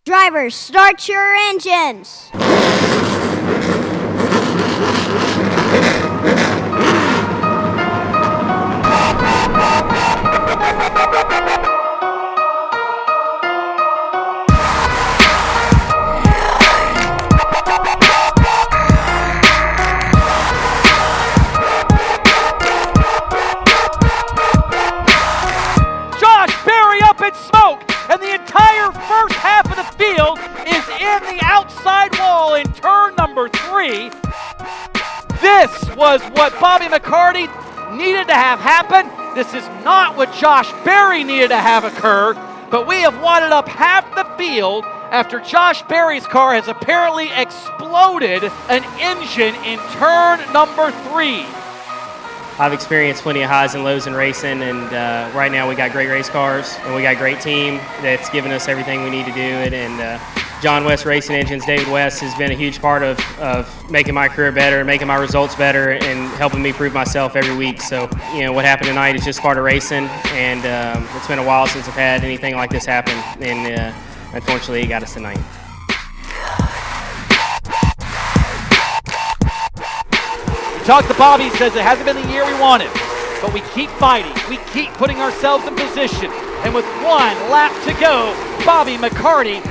Drivers, start your engines. And the entire first half of the field is in the outside wall in turn number 3. This was what Bobby McCarty needed to have happen. This is not what Josh Berry needed to have occur, but we have wadded up half the field after Josh Berry's car has apparently exploded an engine in turn number 3. I've experienced plenty of highs and lows in racing, and right now we got great race cars, and we got a great team that's given us everything we need to do it. And John West Racing Engines, David West, has been a huge part of making my career better, making my results better, and helping me prove myself every week. So, you know, what happened tonight is just part of racing, and it's been a while since I've had anything like this happen, and unfortunately it got us tonight. Talk to Bobby, says it hasn't been the year we wanted, but we keep fighting. We keep putting ourselves in position. And with 1 lap to go, Bobby McCarty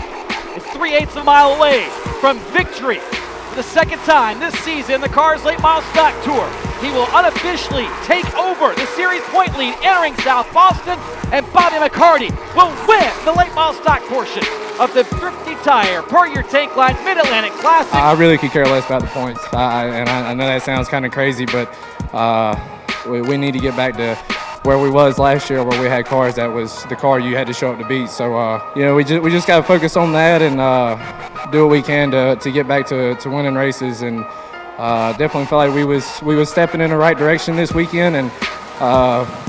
is 3/8 of a mile away from victory for the second time this season in the Cars Late Model Stock Tour. He will unofficially take over the series point lead entering South Boston, and Bobby McCarty will win the late model stock portion of the Thrifty Tire Per Your Tank Line's Mid-Atlantic Classic. I really could care less about the points. I know that sounds kind of crazy, but we need to get back to where we was last year, where we had cars that was the car you had to show up to beat. So you know, we just got to focus on that and do what we can to get back to winning races, and definitely felt like we was stepping in the right direction this weekend, and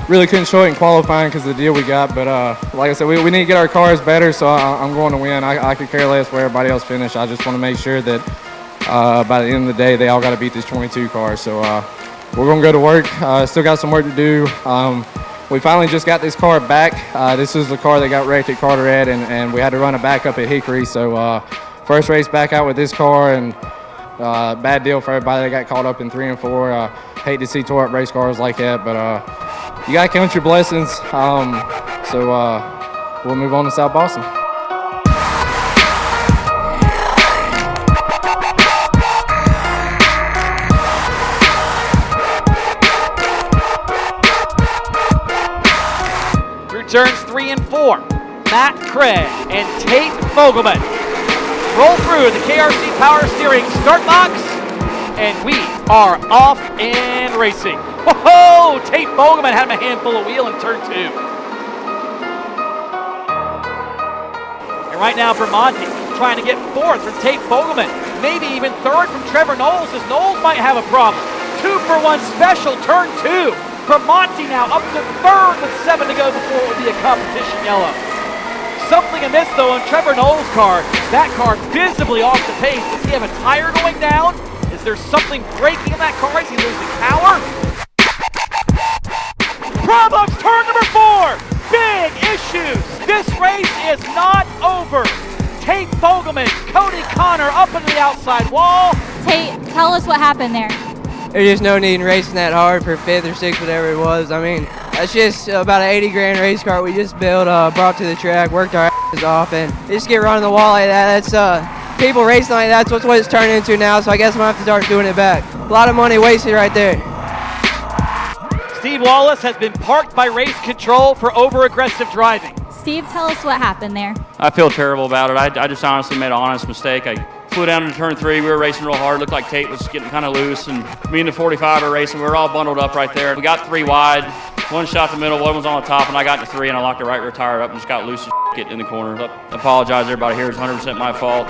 really couldn't show it in qualifying because of the deal we got. But like I said, we need to get our cars better, so I'm going to win. I could care less where everybody else finished. I just want to make sure that by the end of the day, they all got to beat this 22 car. So we're going to go to work. Still got some work to do. We finally just got this car back. This is the car that got wrecked at Carteret, and we had to run it back up at Hickory. So first race back out with this car, and bad deal for everybody that got caught up in 3 and 4. Hate to see tore up race cars like that, but you got to count your blessings. So we'll move on to South Boston. Through turns 3 and 4, Matt Craig and Tate Fogelman roll through the KRC Power Steering start box, and we are off and racing. Whoa! Tate Fogelman had him a handful of wheel in turn 2. And right now Bermonti trying to get 4th from Tate Fogelman, maybe even 3rd from Trevor Noles, as Noles might have a problem. 2-for-1 special, turn 2. Bermonti now up to 3rd with 7 to go before it will be a competition yellow. Something amiss though on Trevor Noles' car. That car visibly off the pace. Does he have a tire going down? Is there something breaking in that car? Is he losing power? Problems, turn number 4. Big issues. This race is not over. Tate Fogelman, Cody Connor up into the outside wall. Tate, tell us what happened there. There's just no need in racing that hard for 5th or 6th, whatever it was. I mean, that's just about an 80 grand race car we just built, brought to the track, worked our asses off, and just get run on the wall like that. That's people racing like that's what it's turned into now, so I guess I'm going to have to start doing it back. A lot of money wasted right there. Steve Wallace has been parked by race control for over-aggressive driving. Steve, tell us what happened there. I feel terrible about it. I just honestly made an honest mistake. I flew down into turn 3. We were racing real hard. Looked like Tate was getting kind of loose, and me and the 45 are racing. We were all bundled up right there. We got 3 wide. One shot the middle, one was on the top, and I got into 3, and I locked the right rear tire up and just got loose as getting in the corner. I apologize, everybody here. It's 100% my fault.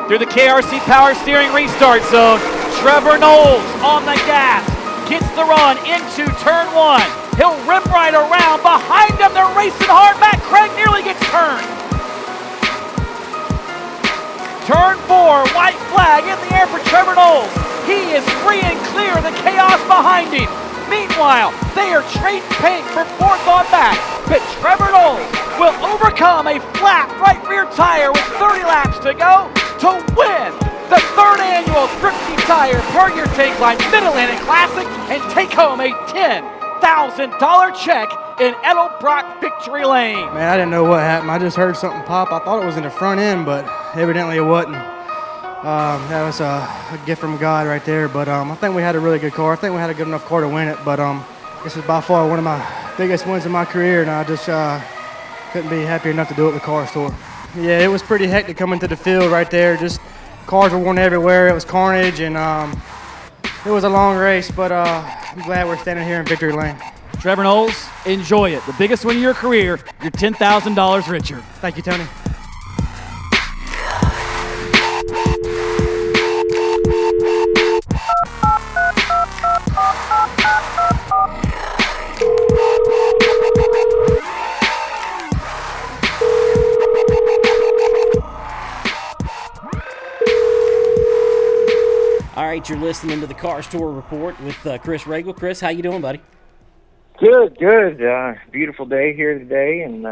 Through the KRC Power Steering restart zone, Trevor Noles on the gas, gets the run into turn 1. He'll rim right around. Behind him, they're racing hard. Matt Craig nearly gets turned. Turn 4, white flag in the air for Trevor Noles. He is free and clear of the chaos behind him. Meanwhile, they are trading paint for fourth on back, but Trevor Noles will overcome a flat right rear tire with 30 laps to go to win the third annual Thrifty Tire Per Your Takeline Mid-Atlantic Classic and take home a $10,000 check in Edelbrock Victory Lane. Man, I didn't know what happened. I just heard something pop. I thought it was in the front end, but evidently it wasn't. That was a gift from God right there. But I think we had a really good car. I think we had a good enough car to win it. But this is by far one of my biggest wins in my career, and I just couldn't be happy enough to do it at the car store. Yeah, it was pretty hectic coming to the field right there. Just cars were worn everywhere. It was carnage, and it was a long race. But I'm glad we're standing here in Victory Lane. Trevor Noles, enjoy it. The biggest win of your career. You're $10,000 richer. Thank you, Tony. All right, you're listening to the Car Store Report with Chris Ragle. Chris, how you doing, buddy? Good. Beautiful day here today, and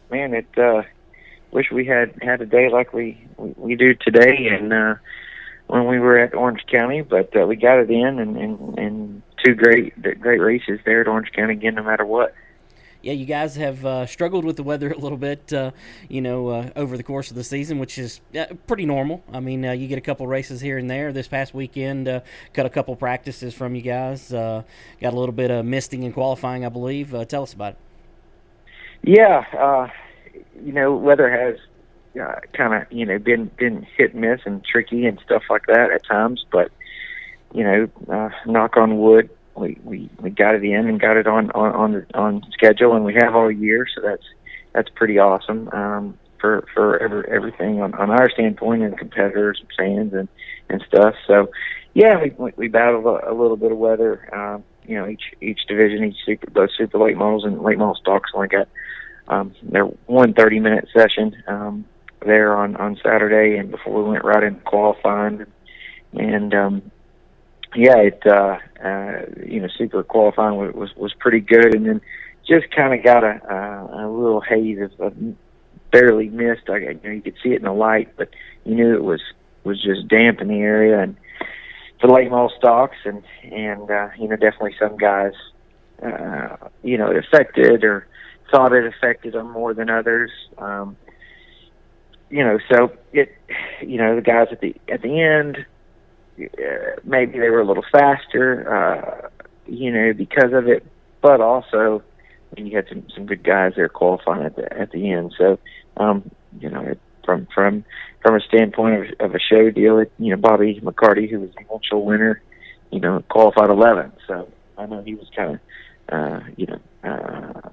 man, wish we had a day like we do today, and when we were at Orange County, but we got it in, and two great races there at Orange County again, no matter what. Yeah, you guys have struggled with the weather a little bit, over the course of the season, which is pretty normal. I mean, you get a couple races here and there. This past weekend, got a couple practices from you guys. Got a little bit of misting and qualifying, I believe. Tell us about it. Yeah, weather has kind of been hit and miss and tricky and stuff like that at times, but knock on wood. We got it in and got it on schedule, and we have all year, so that's pretty awesome for everything on our standpoint and competitors, fans, and stuff. So yeah, we battled a little bit of weather. Each division, both super late models and late model stocks only got their 1 30-minute session there on Saturday, and before we went right into qualifying, and super qualifying was pretty good, and then just kind of got a little haze of barely mist. You could see it in the light, but you knew it was just damp in the area, and for late model stocks, and definitely some guys, it affected or thought it affected them more than others. So the guys at the end. Maybe they were a little faster, because of it, but also you had some good guys there qualifying at the end. So, from a standpoint of a show deal, Bobby McCarty, who was the eventual winner, qualified 11th. So I know he was kind of,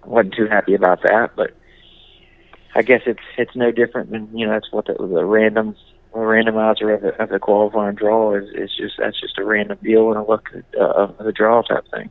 wasn't too happy about that, but I guess it's no different than that's what the randomizer of the qualifying draw is that's just a random deal and a look of the draw type thing.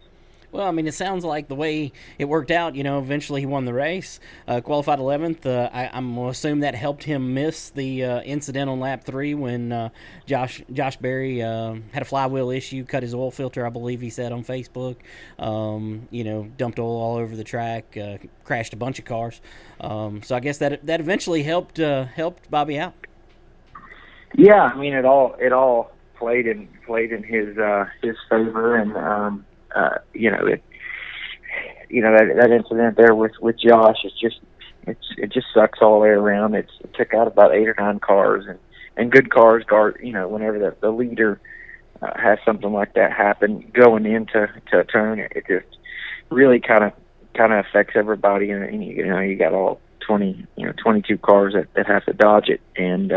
Well, I mean, it sounds like the way it worked out, eventually he won the race, qualified 11th. I'm going to assume that helped him miss the incident on lap 3 when Josh Berry had a flywheel issue, cut his oil filter, I believe he said on Facebook, dumped oil all over the track, crashed a bunch of cars. So I guess that eventually helped Bobby out. Yeah, I mean, it all played in his favor, and that incident there with Josh it just sucks all the way around. It took out about 8 or 9 cars, and good cars guard. Whenever the leader has something like that happen going into a turn, it just really kind of affects everybody, and you got all 22 cars that have to dodge it, and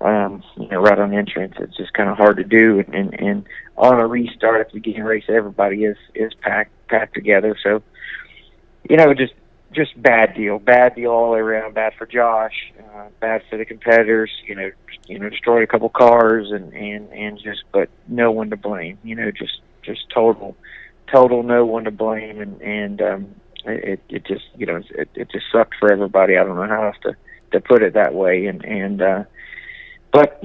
right on entrance, it's just kind of hard to do. And on a restart at the beginning of the race, everybody is packed together. So, just bad deal all the way around. Bad for Josh, bad for the competitors. Destroyed a couple cars and but no one to blame. Just total no one to blame. And it just it just sucked for everybody. I don't know how else to put it that way. But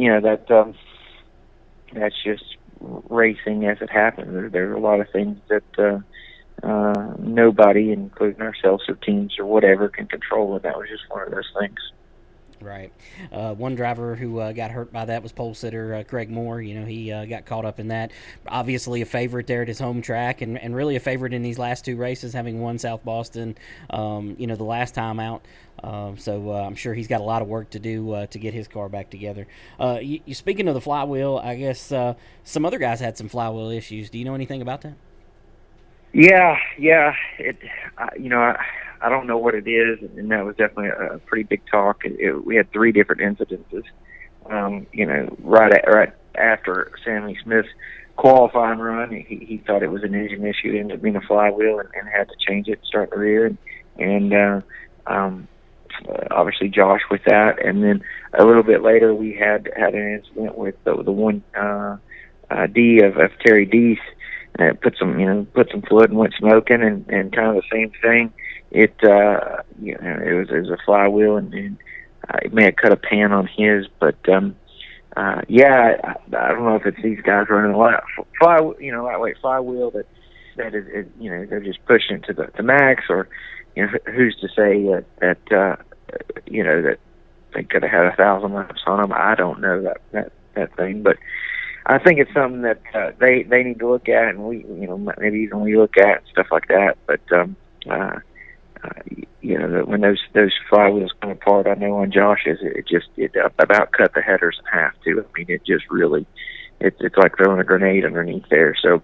that's just racing as it happens. There are a lot of things that nobody, including ourselves or teams or whatever, can control, and that was just one of those things. Right. One driver who got hurt by that was pole sitter Craig Moore. He got caught up in that. Obviously a favorite there at his home track, and really a favorite in these last two races, having won South Boston, the last time out. So I'm sure he's got a lot of work to do to get his car back together. You speaking of the flywheel, I guess some other guys had some flywheel issues. Do you know anything about that? Yeah. I don't know what it is, and that was definitely a pretty big talk. We had 3 different incidences. Right after Sammy Smith's qualifying run, he thought it was an engine issue. It ended up being a flywheel, and had to change it, start the rear, and obviously Josh with that. And then a little bit later, we had an incident with the one D of Terry Deese. Put some fluid and went smoking, and kind of the same thing. It was a flywheel, and it may have cut a pan on his, but I don't know if it's these guys running a lot lightweight flywheel that is they're just pushing it to the max, or who's to say that they could have had 1,000 laps on them. I don't know that thing, but I think it's something that they need to look at, and we maybe even we look at and stuff like that. But that when those flywheels come apart, I know on Josh's it about cut the headers in half too. I mean, it just really it's like throwing a grenade underneath there. So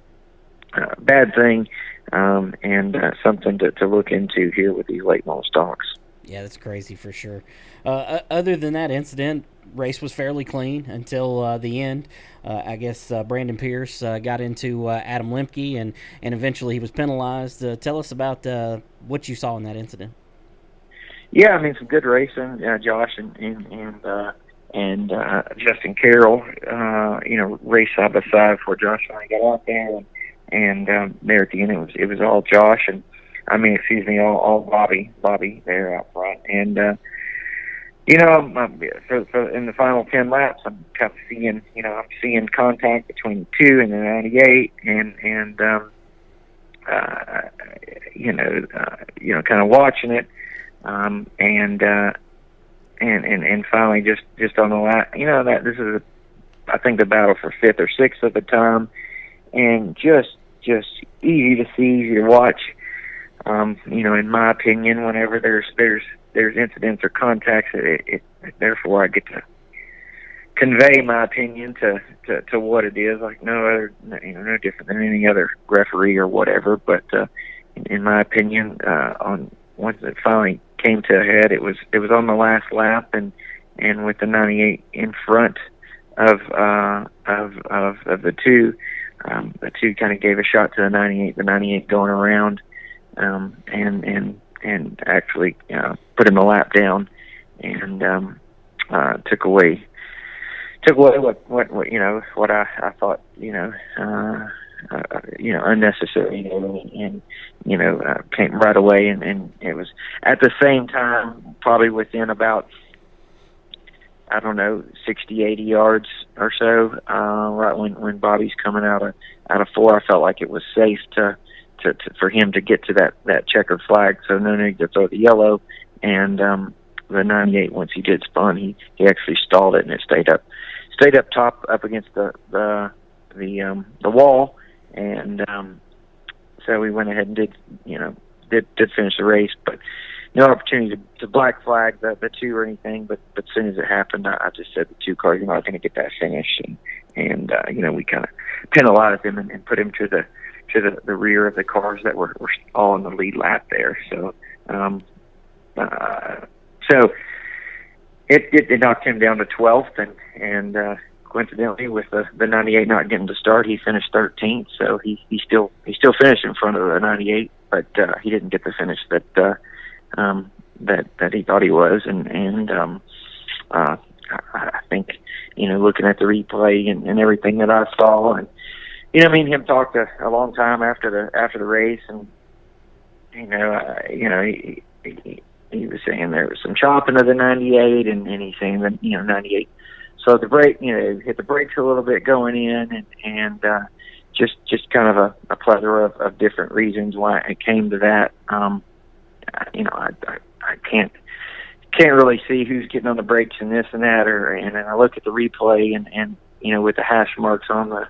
bad thing, and something to look into here with these late model stocks. Yeah, that's crazy for sure. Other than that incident, race was fairly clean until the end. I guess Brandon Pierce got into Adam Lemke, and eventually he was penalized. Tell us about what you saw in that incident. Yeah, I mean, some good racing. Josh and Justin Carroll, raced side by side before Josh finally got out there, and there at the end it was all Josh and all Bobby there out front, and for in the final 10 laps, I'm kind of seeing contact between the 2 and the 98, and kind of watching it, and finally just on the lap, that this is I think the battle for 5th or 6th at the time, and just easy to see, easy to watch. In my opinion, whenever there's incidents or contacts, therefore I get to convey my opinion to what it is, like no different than any other referee or whatever. But in my opinion, once it finally came to a head, it was on the last lap, and with the 98 in front of the 2, the 2 kind of gave a shot to the 98. The 98 going around. And actually put him a lap down, and took away what I thought unnecessary, and came right away, and it was at the same time probably within about 60, 80 yards or so, right when Bobby's coming out of 4. I felt like it was safe for him to get to that checkered flag, so no need to throw the yellow. And the 98, once he did spun, he actually stalled it, and it stayed up top, up against the wall, and so we went ahead and did finish the race, but no opportunity to black flag the 2 or anything. But as soon as it happened, I just said the 2 car, you're not going to get that finish, and we kind of penalized him and put him to the rear of the cars that were all in the lead lap there. So it knocked him down to 12th, and coincidentally, with the 98 not getting to start, he finished 13th. So he still finished in front of the 98, but he didn't get the finish that he thought he was. And I think looking at the replay and everything that I saw, and me and him talked a long time after the race, and he was saying there was some chopping of the 98, and he's saying that 98 So the brake, hit the brakes a little bit going in, and just kind of a plethora of different reasons why it came to that. I can't really see who's getting on the brakes and this and that, and then I look at the replay and with the hash marks on the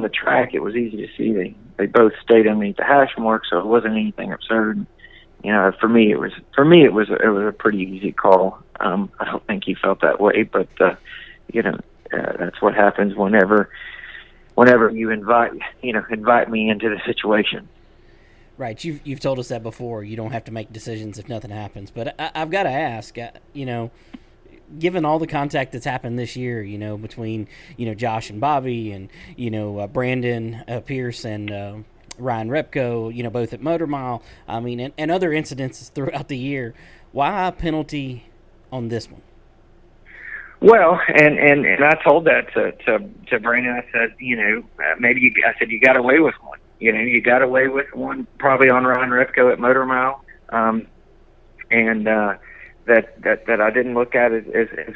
track, it was easy to see they both stayed underneath the hash mark, so it wasn't anything absurd. For me it was a pretty easy call. I don't think he felt that way, but that's what happens whenever you invite me into the situation. Right, you've told us that before. You don't have to make decisions if nothing happens. But I've got to ask, given all the contact that's happened this year, between Josh and Bobby, and Brandon Pierce and Ryan Repko, both at Motor Mile, and other incidences throughout the year, why a penalty on this one? Well, and I told that to Brandon. I said, I said you got away with one. You got away with one probably on Ryan Repko at Motor Mile, and that I didn't look at as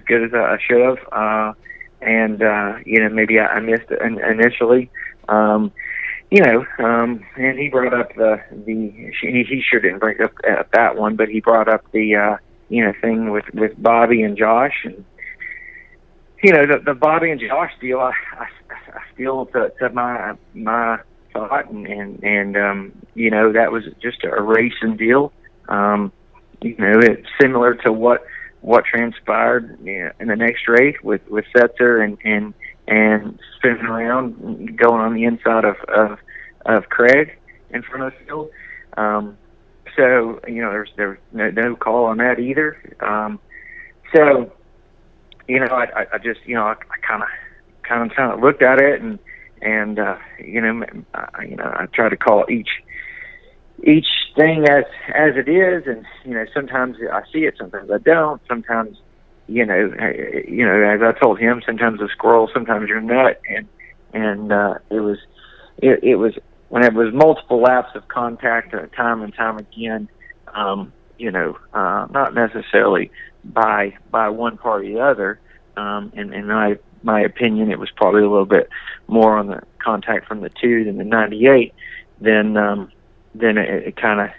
good as I should have, and maybe I missed it initially, and he brought up he sure didn't bring up that one, but he brought up the thing with Bobby and Josh, and the Bobby and Josh deal. I feel to my thought, and that was just a racing deal. It's similar to what transpired in the next race with Setzer and spinning around, going on the inside of Craig in front of the field. So there was no call on that either. I just I kind of looked at it and I try to call each thing as it is, and sometimes I see it, sometimes I don't. Sometimes as I told him, sometimes a squirrel, sometimes you're a nut, and it was when it was multiple laps of contact time and time again. Not necessarily by one party or the other. In my opinion, it was probably a little bit more on the contact from the 2 than the 98. Then it kind of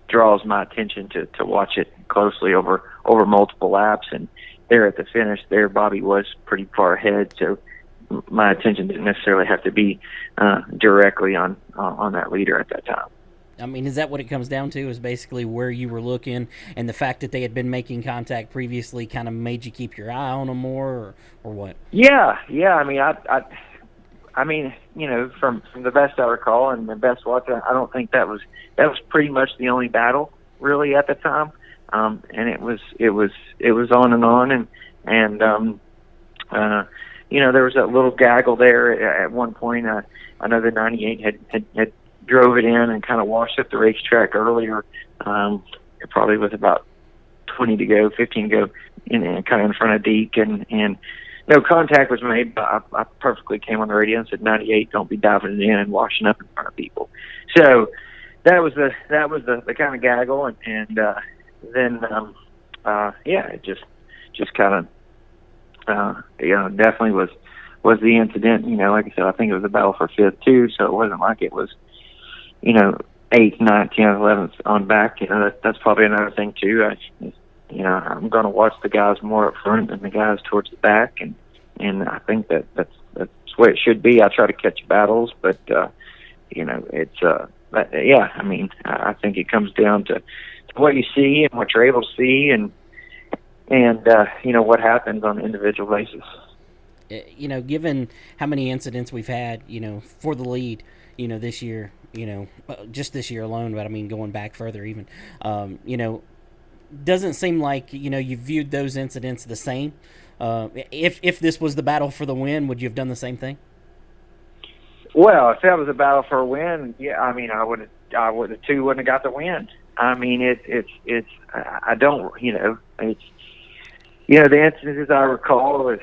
draws my attention to watch it closely over multiple laps. And there at the finish, Bobby was pretty far ahead, so my attention didn't necessarily have to be directly on that leader at that time. Is that what it comes down to, is basically where you were looking, and the fact that they had been making contact previously kind of made you keep your eye on them more, or what? Yeah. From the best I recall and the best watch, I don't think that was pretty much the only battle really at the time. And it was on and on, and there was that little gaggle there at one point. Another 98 had drove it in and kind of washed up the racetrack earlier, probably with about 20 to go, 15 to go, kind of in front of Deke, and no contact was made, but I perfectly came on the radio and said, 98, don't be diving it in and washing up in front of people. So that was the kind of gaggle, and then it just kind of definitely was the incident. Like I said, I think it was a battle for 5th too, so it wasn't like it was 8th, 9th, 10th, 11th on back. That's probably another thing too. I'm going to watch the guys more up front than the guys towards the back, and I think that's the way it should be. I try to catch battles, but it's I think it comes down to what you see and what you're able to see, and what happens on an individual basis. Given how many incidents we've had, for the lead, this year, just this year alone, but going back further even, doesn't seem like, you viewed those incidents the same. If this was the battle for the win, would you have done the same thing? Well, if that was a battle for a win, yeah, I would have too, wouldn't have got the win. I don't, it's, the instances I recall is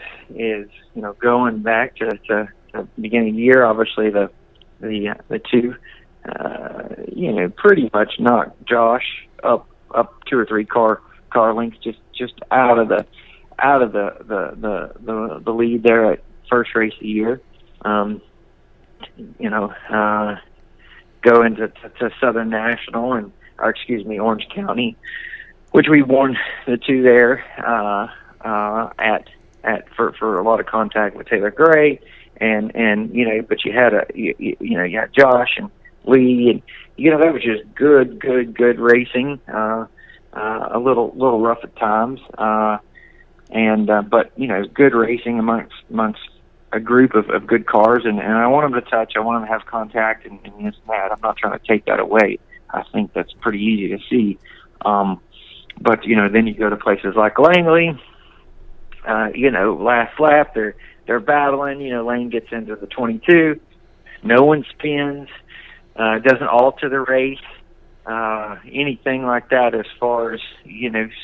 going back to the beginning of the year. Obviously, the 2, pretty much knocked Josh up 2 or 3 car lengths just out of the out of the lead there at first race of the year. Go into to Southern National Orange County, which we won the two there for a lot of contact with Taylor Gray, and but you had you had Josh and Lee, and that was just good racing. A little rough at times, but good racing amongst a group of good cars, and I want them to touch. I want them to have contact and this and that. I'm not trying to take that away. I think that's pretty easy to see. But then you go to places like Langley. Last lap they're battling. Lane gets into the 22. No one spins. Doesn't alter the race. Anything like that as far as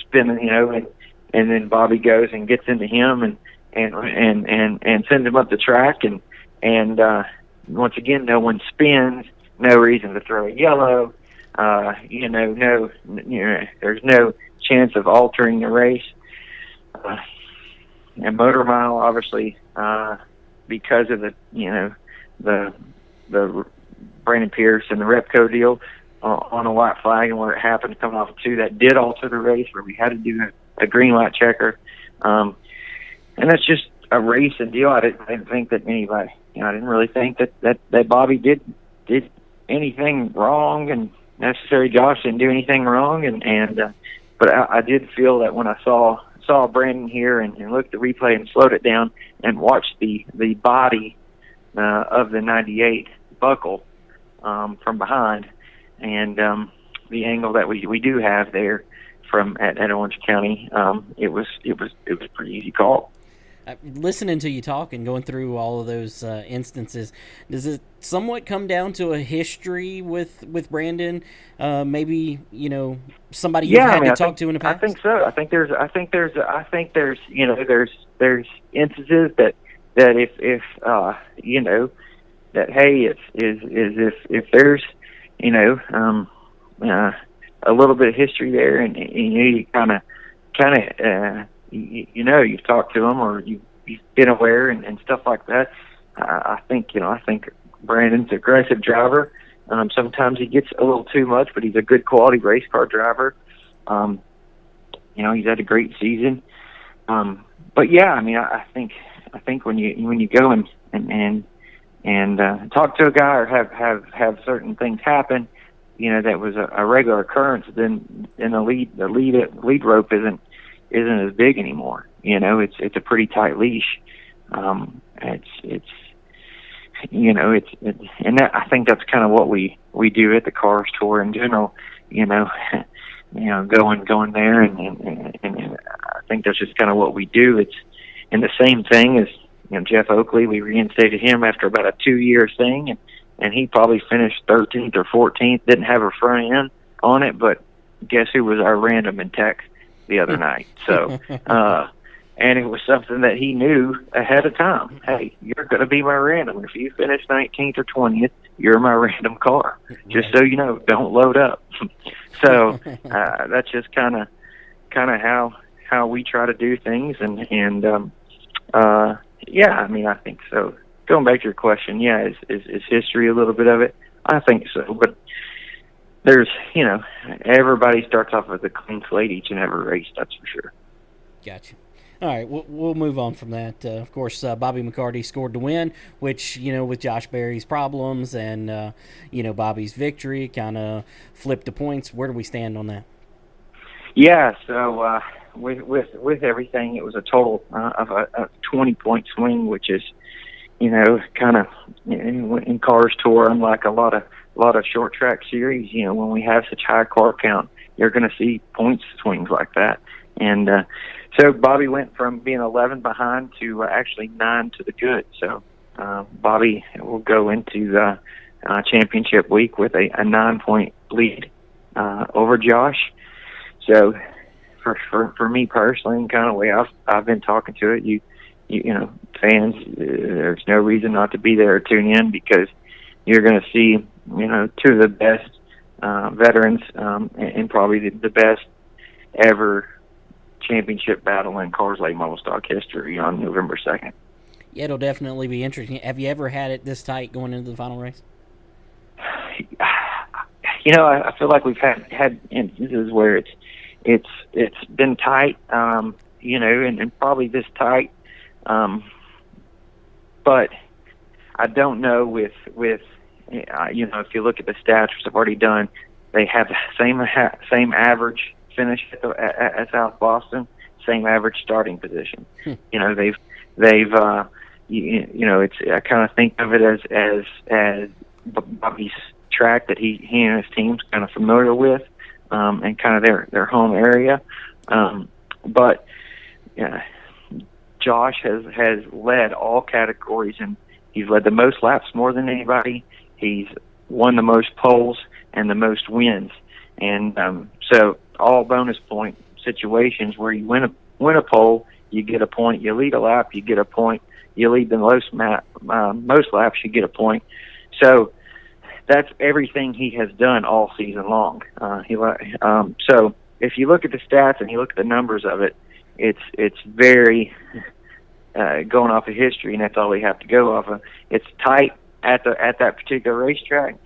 spinning. And then Bobby goes and gets into him and sends him up the track, and once again no one spins. No reason to throw a yellow. There's no chance of altering the race. And Motor Mile, obviously, because of the Brandon Pierce and the Repco deal on a white flag, and where it happened to come off of two, that did alter the race, where we had to do a green light checker. And that's just a race and deal. I didn't think that anybody, I didn't really think that Bobby did anything wrong, and necessary Josh didn't do anything wrong, but I did feel that when I saw Brandon here and looked at the replay and slowed it down and watched the body of the 98 buckle from behind, and the angle that we do have there from at Orange County, it was a pretty easy call. Listening to you talk and going through all of those instances, does it somewhat come down to a history with Brandon? Maybe somebody you've had to talk to in the past. I think so. I think there's there's instances that if that hey if there's a little bit of history there, and you kind of you've talked to them, or you've been aware and stuff like that. I think Brandon's an aggressive driver. Sometimes he gets a little too much, but he's a good quality race car driver. He's had a great season. But yeah, I think when you go and talk to a guy, or have certain things happen, that was a regular occurrence, then the lead rope isn't as big anymore. It's a pretty tight leash. And that, I think that's kind of what we do at the Cars Tour in general. Going there, and I think that's just kind of what we do. And the same thing as Jeff Oakley. We reinstated him after about a 2-year thing, and he probably finished 13th or 14th. Didn't have a front end on it, but guess who was our random in tech the other night? So, and it was something that he knew ahead of time. Hey, you're going to be my random. If you finish 19th or 20th, you're my random car. Just so you know, don't load up. So that's just kind of how we try to do things, and yeah, I think so. Going back to your question, yeah, is history a little bit of it? I think so, but there's, everybody starts off with a clean slate each and every race, that's for sure. Gotcha. All right, we'll move on from that. Of course, Bobby McCarty scored the win, which, with Josh Berry's problems and, Bobby's victory kind of flipped the points. Where do we stand on that? Yeah, so with everything, it was a total of a 20-point swing, which is, kind of in Cars Tour, unlike a lot of short track series. When we have such high car count, you're going to see points swings like that. And so Bobby went from being 11 behind to actually 9 to the good. So Bobby will go into the championship week with a 9-point lead over Josh. So for me personally, and kind of the way I've been talking to it, you fans, there's no reason not to be there or tune in, because you're going to see, two of the best veterans and probably the best ever championship battle in Cars Late Model Stock history on November 2nd. Yeah, it'll definitely be interesting. Have you ever had it this tight going into the final race? You know, I feel like we've had instances where it's been tight, you know, and probably this tight. But I don't know with you know, if you look at the stats which I've already done, they have the same average finish at South Boston, same average starting position. You know, they've you know, it's, I kind of think of it as Bobby's track that he and his team's kind of familiar with, and kind of their home area. But Josh has led all categories, and he's led the most laps more than anybody. He's won the most poles and the most wins, and so all bonus point situations where you win a pole, you get a point. You lead a lap, you get a point. You lead the most laps, you get a point. So that's everything he has done all season long. So if you look at the stats and you look at the numbers of it, it's very going off of history, and that's all we have to go off of. It's tight at that particular racetrack,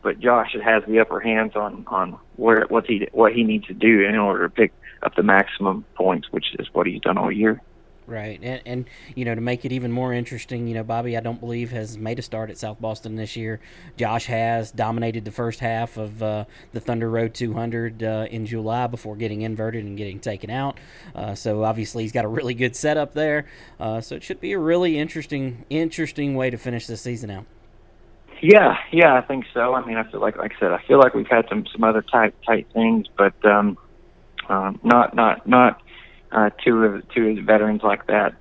but Josh has the upper hands on what he needs to do in order to pick up the maximum points, which is what he's done all year. Right, and you know, to make it even more interesting, you know, Bobby, I don't believe, has made a start at South Boston this year. Josh has dominated the first half of the Thunder Road 200 in July before getting inverted and getting taken out. So obviously he's got a really good setup there. So it should be a really interesting way to finish this season out. Yeah, I think so. I mean, I feel like I said, I feel like we've had some other tight things, but not. Two of the veterans like that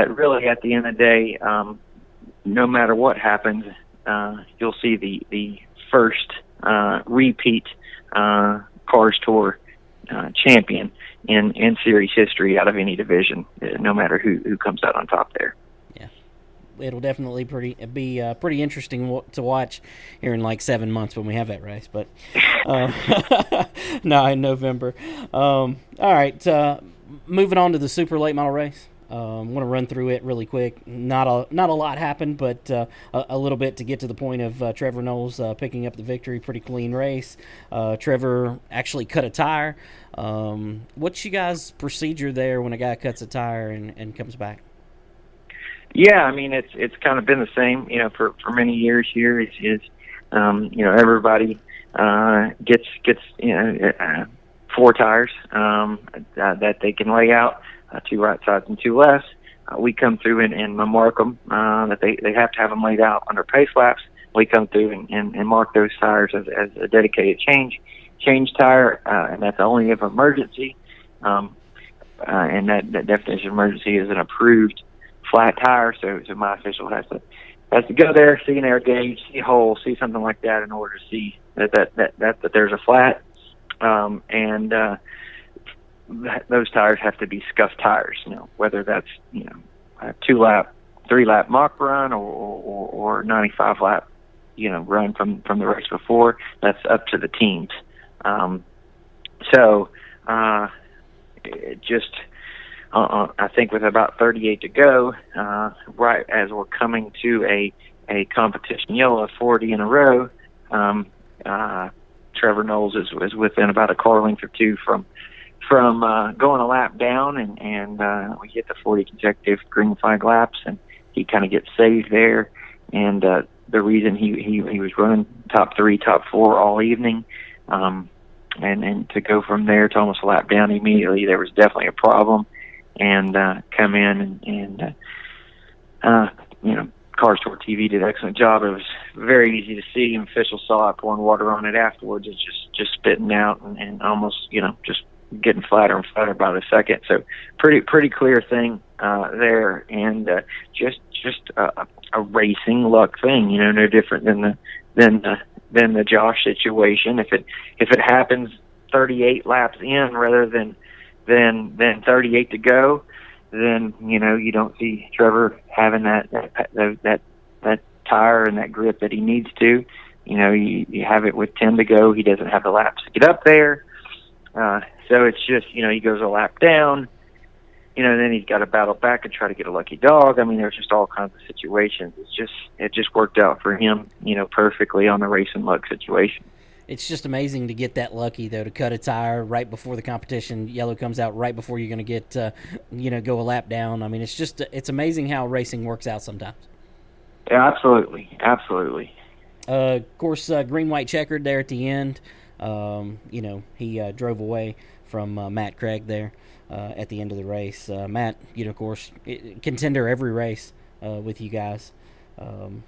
really at the end of the day, no matter what happens, you'll see the first repeat Cars Tour champion in series history out of any division, no matter who comes out on top there. Yeah, it'll definitely be pretty interesting to watch here in like 7 months when we have that race, but no, in November. All right, moving on to the super late model race. I want to run through it really quick. Not a lot happened, but a little bit to get to the point of Trevor Noles picking up the victory. Pretty clean race. Trevor actually cut a tire. What's you guys' procedure there when a guy cuts a tire and comes back? Yeah, I mean, it's kind of been the same, you know, for many years here. It's you know, everybody gets you know 4 tires that they can lay out, 2 right sides and 2 lefts. We come through and mark them that they have to have them laid out under pace laps. We come through and mark those tires as a dedicated change tire, and that's only if emergency. And that definition of emergency is an approved flat tire. So my official has to go there, see an air gauge, see a hole, see something like that in order to see that there's a flat. Those tires have to be scuffed tires, you know, whether that's, you know, a 2-lap, 3-lap mock run or 95-lap, you know, run from the race before. That's up to the teams. I think with about 38 to go, right as we're coming to a competition yellow of 40 in a row, Trevor Noles is within about a car length or 2 from going a lap down, and we get the 40 consecutive green flag laps, and he kind of gets saved there. And the reason he was running top 3, top 4 all evening, and to go from there to almost a lap down immediately, there was definitely a problem. And come in and you know, Cars Tour TV did an excellent job. It was very easy to see, and officials saw it pouring water on it afterwards. It's just spitting out and almost, you know, just getting flatter and flatter by the second. So pretty clear thing there, and just a racing luck thing, you know, no different than the Josh situation. If it happens 38 laps in rather than 38 to go, then, you know, you don't see Trevor having that tire and that grip that he needs to. You know, you have it with 10 to go. He doesn't have the laps to get up there. So it's just, he goes a lap down, then he's got to battle back and try to get a lucky dog. I mean, there's just all kinds of situations. It just worked out for him, perfectly on the racing luck situation. It's just amazing to get that lucky, though, to cut a tire right before the competition. Yellow comes out right before you're going to get, go a lap down. I mean, it's amazing how racing works out sometimes. Yeah, absolutely. Absolutely. Of course, green, white checkered there at the end. He drove away from Matt Craig there at the end of the race. Matt, of course, contender every race with you guys.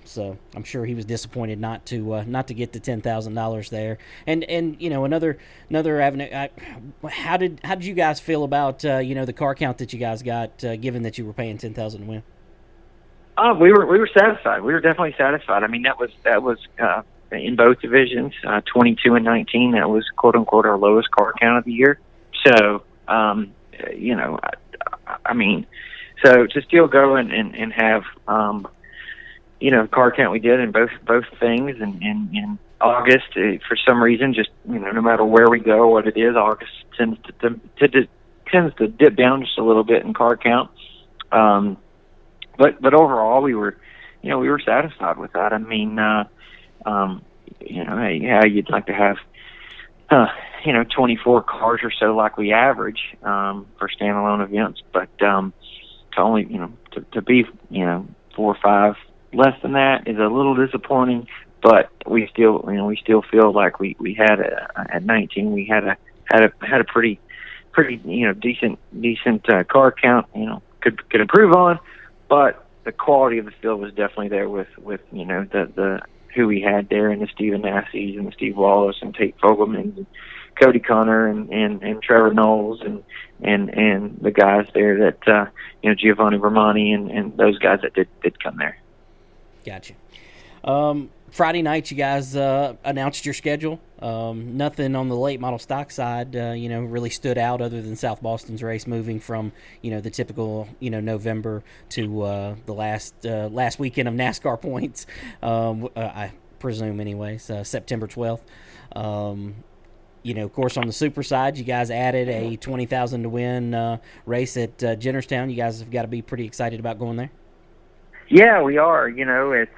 So I'm sure he was disappointed not to get the $10,000 there. And another avenue. How did you guys feel about the car count that you guys got, given that you were paying $10,000 to win? We were satisfied. We were definitely satisfied. I mean, that was in both divisions, 22 and 19. That was quote unquote our lowest car count of the year. So so to still go and have car count we did in both things, and in August, for some reason, just no matter where we go, what it is, August tends to dip down just a little bit in car count. But overall, we were satisfied with that. I mean, you'd like to have 24 cars or so like we average for standalone events, but to only to be 4 or 5 less than that is a little disappointing. But we still feel like we had at 19 we had a pretty decent car count. Could improve on, but the quality of the field was definitely there with the who we had there, and the Steven Nassies and the Steve Wallace and Tate Fogelman and Cody Connor and Trevor Noles and the guys there that Giovanni Vermani and those guys that did come there. Gotcha. Friday night, you guys announced your schedule. Nothing on the late model stock side, really stood out other than South Boston's race moving from, the typical, November to the last weekend of NASCAR points. I presume, anyways, September 12th. Of course, on the super side, you guys added a $20,000 to win race at Jennerstown. You guys have got to be pretty excited about going there. Yeah, we are. It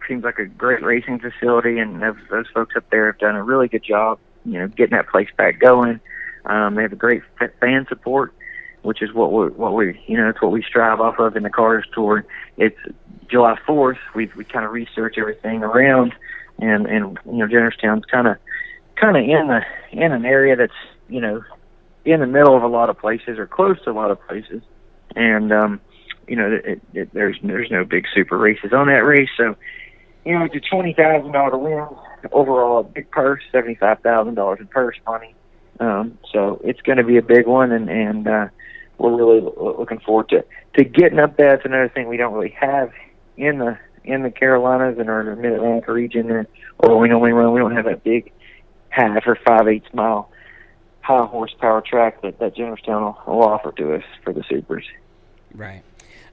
seems like a great racing facility, and those folks up there have done a really good job, getting that place back going. They have a great fan support, which is what it's what we strive off of in the Cars Tour. It's July 4th. We kind of research everything around, and Jennerstown's kind of in an area that's in the middle of a lot of places or close to a lot of places, and there's no big super races on that race. So, it's a $20,000 win overall, a big purse, $75,000 in purse money. So it's going to be a big one, and we're really looking forward to getting up there. That's another thing we don't really have in the Carolinas and our Mid-Atlantic region, or we normally run. We don't have that big 1/2 or 5/8 mile high horsepower track that Jennerstown will offer to us for the supers. Right.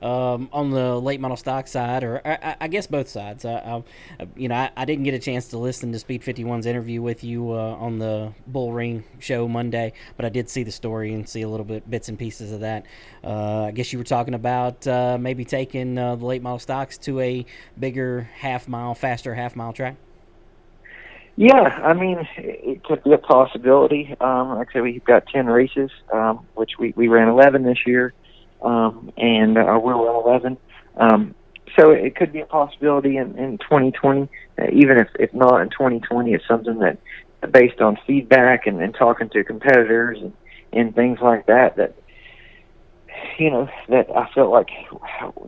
On the late model stock side, or I guess both sides, I didn't get a chance to listen to Speed 51's interview with you on the Bull Ring show Monday, but I did see the story and see a little bit bits and pieces of that. I guess you were talking about maybe taking the late model stocks to a bigger faster half mile track. Yeah, I mean, it could be a possibility. Like I said, we've got 10 races, which we ran 11 this year. And we'll run 11. So it could be a possibility in 2020, even if not in 2020. It's something that, based on feedback and talking to competitors and things like that I felt like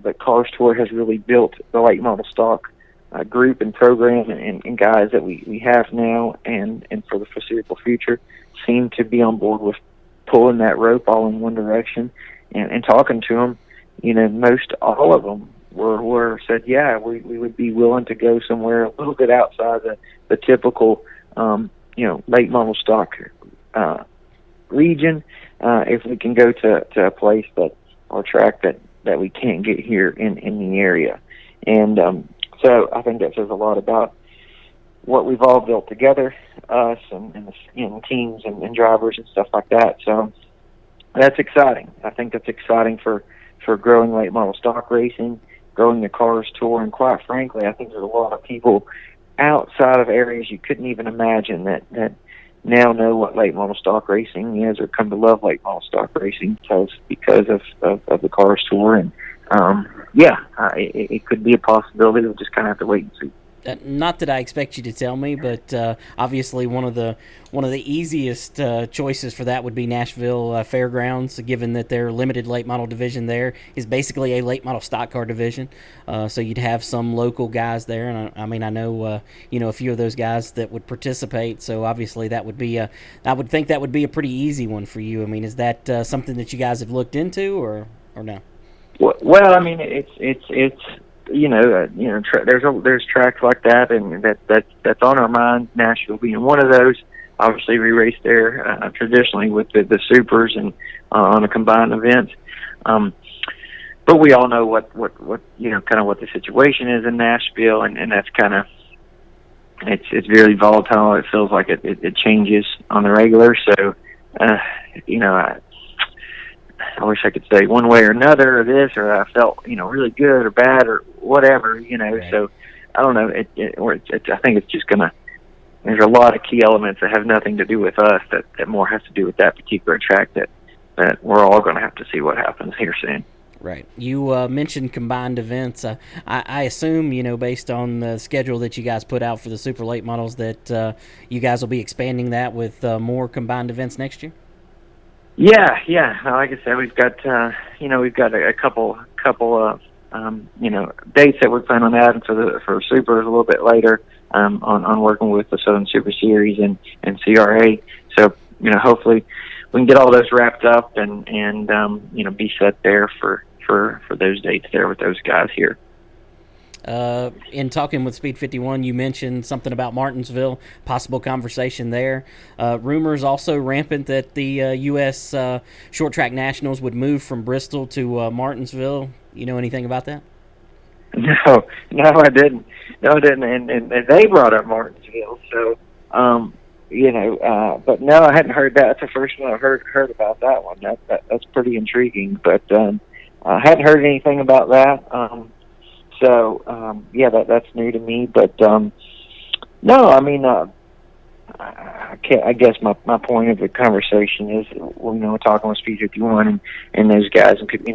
the Cars Tour has really built the late model stock group and program and guys that we have now and for the foreseeable future seem to be on board with pulling that rope all in one direction. And talking to them, most all of them were said, yeah, we would be willing to go somewhere a little bit outside the typical, late model stock region if we can go to a place or track that we can't get here in the area. And so I think that says a lot about what we've all built together, us and the teams and drivers and stuff like that. So that's exciting. I think that's exciting for growing late model stock racing, growing the Cars Tour, and quite frankly, I think there's a lot of people outside of areas you couldn't even imagine that now know what late model stock racing is, or come to love late model stock racing because of the Cars Tour. And it could be a possibility. We'll just kind of have to wait and see. Not that I expect you to tell me, but obviously one of the easiest choices for that would be Nashville Fairgrounds, given that their limited late model division there is basically a late model stock car division. So you'd have some local guys there, and I know a few of those guys that would participate. So obviously that would be I would think that would be a pretty easy one for you. I mean, is that something that you guys have looked into, or no? Well, I mean, it's. There's tracks like that, and that's on our mind. Nashville being one of those. Obviously, we race there traditionally with the supers and on a combined event. But we all know what kind of what the situation is in Nashville, and that's kind of it's very volatile. It feels like it changes on the regular. So, I wish I could say one way or another, or this, or I felt, really good or bad or whatever, Right. So I don't know. I think it's just there's a lot of key elements that have nothing to do with us that more has to do with that particular track that we're all going to have to see what happens here soon. Right. You mentioned combined events. I assume, based on the schedule that you guys put out for the super late models, that you guys will be expanding that with more combined events next year? Yeah. Like I said, we've got a couple dates that we're planning on adding for Supers a little bit later, on working with the Southern Super Series and CRA. So hopefully we can get all those wrapped up and be set there for those dates there with those guys here. In talking with Speed 51, you mentioned something about Martinsville, possible conversation there. Rumors also rampant that the U.S. Short Track Nationals would move from Bristol to Martinsville. You know anything about that? No, I didn't. And they brought up Martinsville, so but no, I hadn't heard that. That's the first one I've heard about that one. That's pretty intriguing, but I hadn't heard anything about that. So that's new to me. But no, I mean, I guess my point of the conversation is, we're talking with Speed 51 and those guys and people,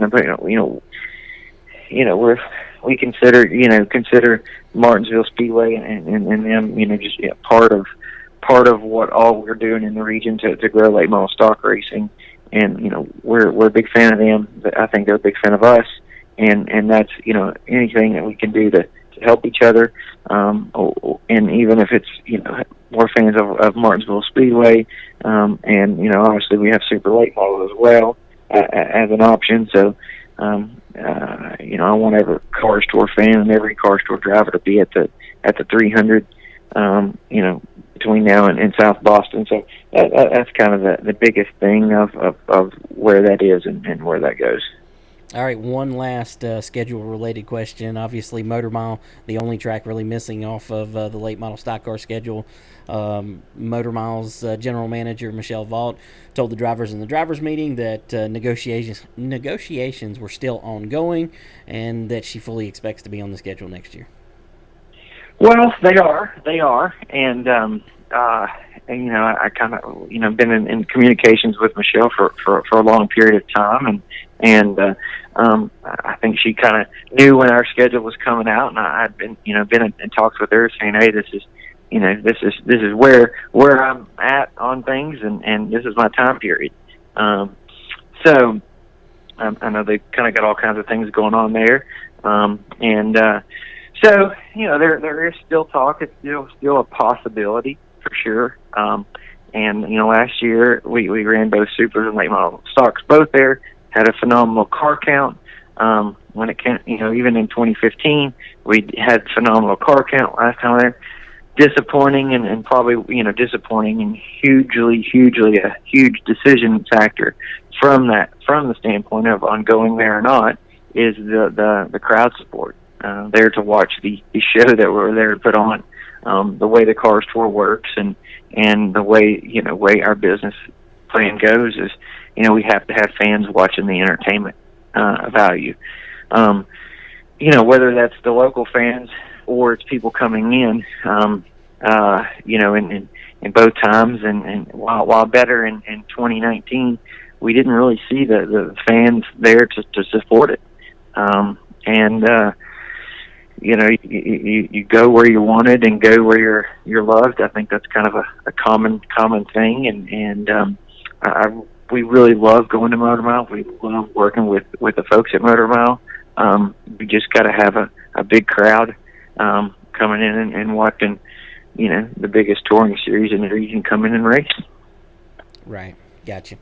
we consider Martinsville Speedway and them, just part of what all we're doing in the region to grow late model stock racing. And we're a big fan of them. I think they're a big fan of us. And that's, anything that we can do to help each other. And even if it's, more fans of Martinsville Speedway. And, obviously we have super late model as well as an option. So, I want every Cars Tour fan and every Cars Tour driver to be at the 300, between now and South Boston. So that's kind of the biggest thing of where that is and where that goes. All right, one last schedule-related question. Obviously, Motor Mile, the only track really missing off of the late model stock car schedule. Motor Mile's general manager, Michelle Vaught, told the drivers in the drivers' meeting that negotiations were still ongoing and that she fully expects to be on the schedule next year. Well, they are. And I kind of, been in communications with Michelle for a long period of time, and I think she kind of knew when our schedule was coming out, and I'd been in talks with her saying, hey, this is where I'm at on things, and this is my time period. So I know they kind of got all kinds of things going on there, so there is still talk. It's still a possibility for sure. And last year we ran both supers and late model stocks both there. Had a phenomenal car count. When it came, even in 2015, we had phenomenal car count last time there. Disappointing and probably disappointing and hugely a huge decision factor from the standpoint of on going there or not is the crowd support there to watch the show that we're there to put on. the way the Cars Tour works and the way our business plan goes is, we have to have fans watching the entertainment value. Whether that's the local fans or it's people coming in, in both times. And while better in 2019, we didn't really see the fans there to support it. You go where you're wanted and go where you're loved. I think that's kind of a common thing. And we really love going to Motor Mile. We love working with the folks at Motor Mile. We just got to have a big crowd coming in and watching, the biggest touring series in the region come in and race. Right. Gotcha.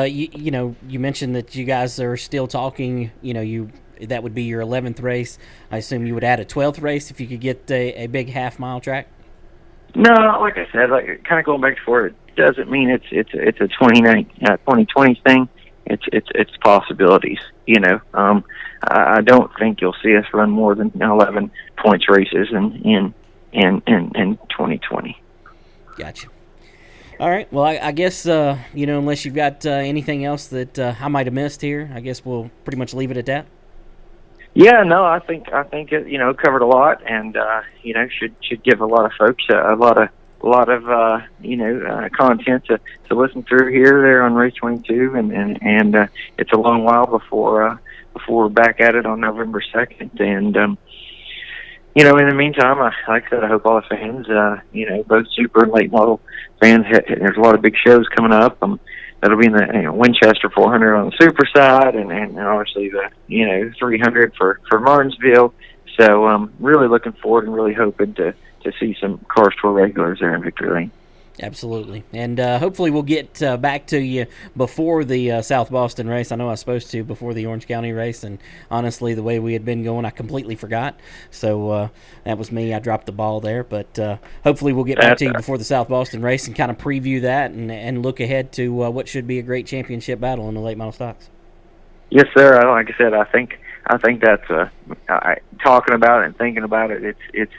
You mentioned that you guys are still talking, that would be your 11th race. I assume you would add a 12th race if you could get a big half-mile track? No, like I said, kind of going back to where it doesn't mean it's a 2020 thing. It's possibilities, I don't think you'll see us run more than 11 points races in 2020. Gotcha. All right. Well, I guess, unless you've got anything else that I might have missed here, I guess we'll pretty much leave it at that. Yeah, no, I think it, covered a lot, and should give a lot of folks a lot of content to listen through here there on Race 22, and it's a long while before we're back at it on November 2nd, and in the meantime, like I said, I hope all the fans, both super and late model fans, there's a lot of big shows coming up. That'll be in the Winchester 400 on the super side, and obviously the 300 for Martinsville. So really looking forward and really hoping to see some Cars Tour regulars there in Victory Lane. Absolutely. And hopefully we'll get back to you before the South Boston race. I know I was supposed to before the Orange County race, and honestly, the way we had been going, I completely forgot. So that was me. I dropped the ball there. But hopefully we'll get back to you before the South Boston race and kind of preview that and look ahead to what should be a great championship battle in the late model stocks. Yes, sir. Like I said, I think that's talking about it and thinking about it. It's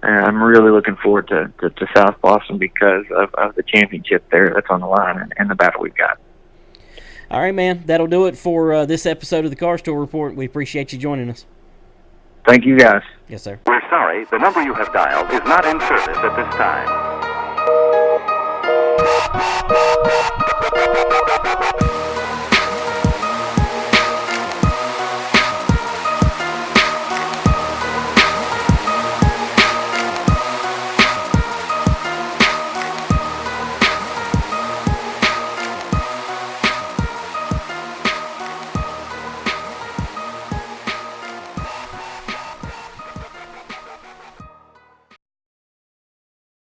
I'm really looking forward to South Boston because of the championship there that's on the line and the battle we've got. All right, man. That'll do it for this episode of the Cars Tour Report. We appreciate you joining us. Thank you, guys. Yes, sir. We're sorry. The number you have dialed is not in service at this time.